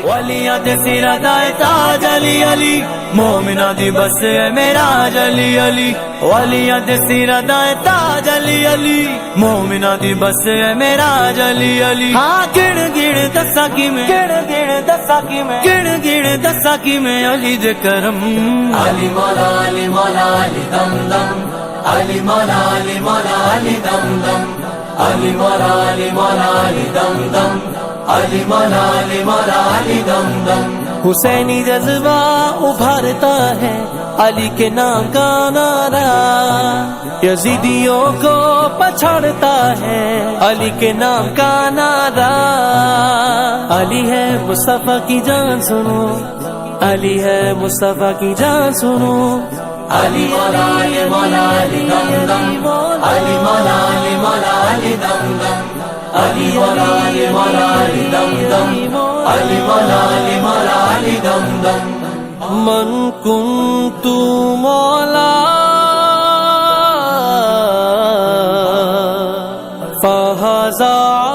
ولیاں دے سرا دا تاج علی علی مومنا دی بس ہے میراج علی علی ولیاں دے سرا دا تاج علی علی مومنا دی بس ہے میراج علی علی ہاں گڑ گڑ دسا کی میں گڑ گڑ دسا کی میں گڑ گڑ دسا کی میں علی دے کرم علی مولا علی مولا علی دم دم علی مولا علی مولا علی دم دم علی مولا علی مولا علی دم دم علی مولا علی مولا علی دم دم حسینی جذبہ ابھرتا ہے علی کے نام کا نعرہ یزیدیوں کو پچھاڑتا ہے علی کے نام کا نعرہ علی ہے مصطفیٰ کی جان سنو علی ہے مصطفیٰ کی جان سنو علی مولا علی مولا علی دم دم علی مولا علی مولا علی دم دم علی مولا علی مولا علی دم دم علی مولا علی مولا علی دم دم من کنت مولا فہذا